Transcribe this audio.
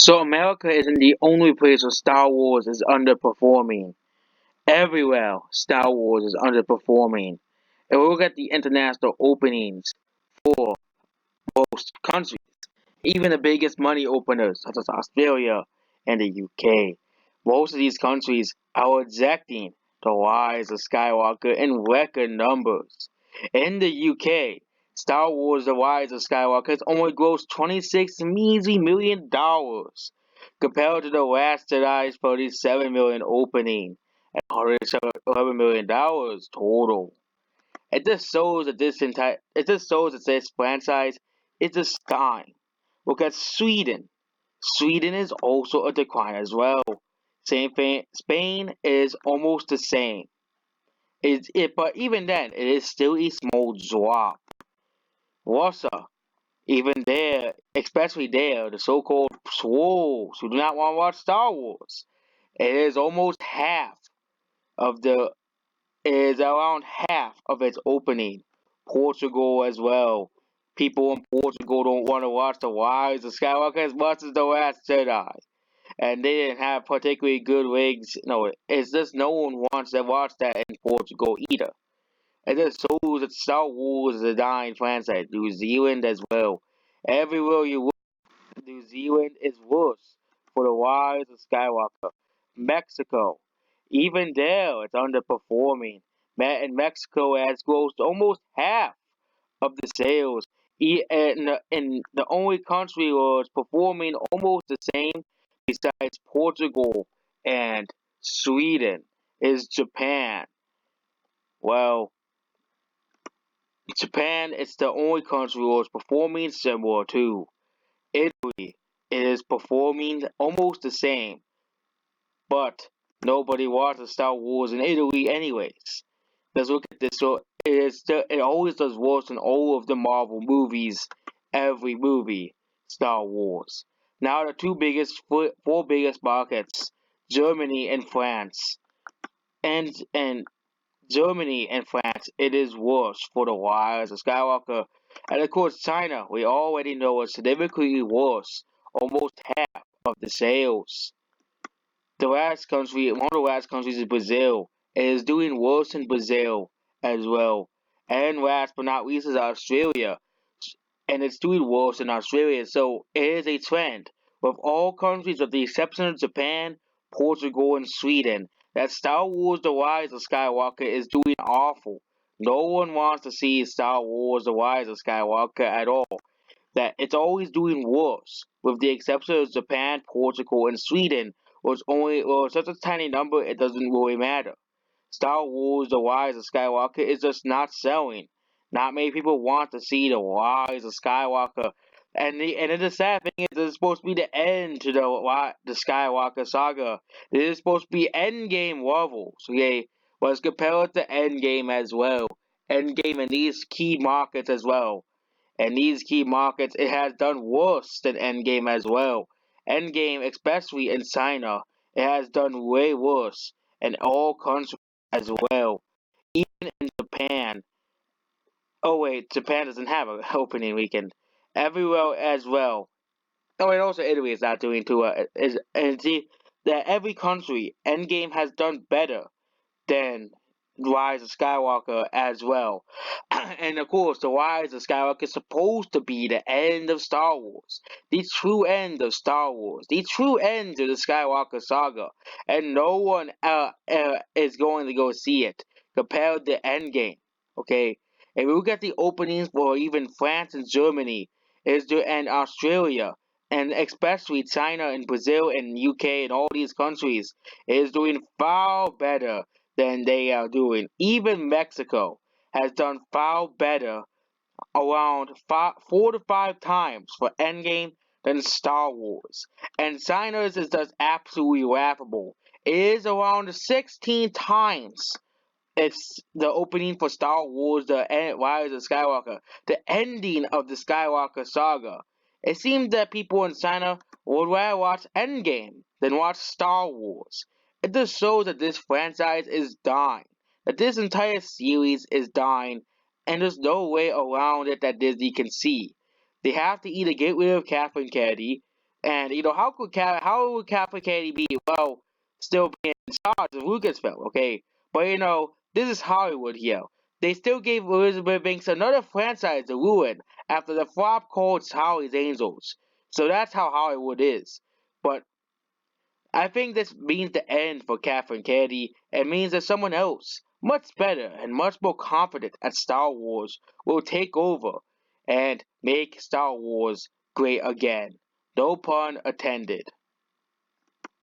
So America isn't the only place where Star Wars is underperforming. Everywhere Star Wars is underperforming. And we look at the international openings for most countries, even the biggest money openers such as Australia and the UK. Most of these countries are rejecting the rise of Skywalker in record numbers. In the UK, Star Wars The Rise of Skywalker has only grossed $26 measly million compared to The Last Jedi's $37 million opening and $111 million total. It just shows that this franchise is just dying. Look at Sweden. Sweden is also a decline as well. Same thing. Spain is almost the same. But even then, it is still a small drop. Russia, even there, especially there, the so-called swolls who do not want to watch Star Wars, it is almost half of the is around half of its opening. Portugal as well. People in Portugal don't want to watch The Rise of Skywalker as much as The Last Jedi. And they didn't have particularly good rigs. No, it's just no one wants to watch that in Portugal either. It just shows that Star Wars is a dying franchise. New Zealand as well. Everywhere you look, New Zealand is worse for The Rise of Skywalker. Mexico, even there, it's underperforming. In Mexico, it has grossed almost half of the sales. In the only country where it's performing almost the same, besides Portugal and Sweden, is Japan. Well, Japan is the only country where it's performing similar to Italy. It is performing almost the same, but nobody watches Star Wars in Italy anyways. Let's look at this. So it always does worse than all of the Marvel movies, every movie, Star Wars. Now the four biggest markets, Germany and France, and Germany and France, it is worse for the Rise of Skywalker, and of course China. We already know it's significantly worse, almost half of the sales. One of the last countries is Brazil. It is doing worse in Brazil as well. And last but not least is Australia. And it's doing worse in Australia. So it is a trend with all countries with the exception of Japan, Portugal, and Sweden that Star Wars The Rise of Skywalker is doing awful. No one wants to see Star Wars The Rise of Skywalker at all. That it's always doing worse, with the exception of Japan, Portugal, and Sweden, or such a tiny number it doesn't really matter. Star Wars The Rise of Skywalker is just not selling. Not many people want to see The Rise of Skywalker. And then the sad thing is this is supposed to be the end to the Skywalker saga. This is supposed to be Endgame levels, okay? But it's compared to Endgame as well. Endgame in these key markets as well. And these key markets, it has done worse than Endgame as well. Endgame, especially in China, it has done way worse in all countries as well. Even in Japan. Oh wait, Japan doesn't have an opening weekend. Everywhere as well. Oh, and also Italy is not doing too well. And see that every country, Endgame has done better than Rise of Skywalker as well. And of course, the Rise of Skywalker is supposed to be the end of Star Wars, the true end of Star Wars, the true end of the Skywalker saga, and no one is going to go see it compared to Endgame. Okay, if we look at the openings for even France and Germany, and Australia, and especially China and Brazil and UK and all these countries, is doing far better than they are doing. Even Mexico has done far better, around 4 to 5 times for Endgame than Star Wars. And China's is just absolutely laughable. It is around 16 times it's the opening for Star Wars, Rise of Skywalker, the ending of the Skywalker saga. It seems that people in China would rather watch Endgame than watch Star Wars. It just shows that this franchise is dying, that this entire series is dying, and there's no way around it that Disney can see. They have to either get rid of Kathleen Kennedy, And how would Kathleen Kennedy be still being in charge of Lucasfilm? Okay, but this is Hollywood here. They still gave Elizabeth Banks another franchise to ruin after the flop called Charlie's Angels. So that's how Hollywood is. But I think this means the end for Kathleen Kennedy and means that someone else, much better and much more confident at Star Wars, will take over and make Star Wars great again. No pun intended.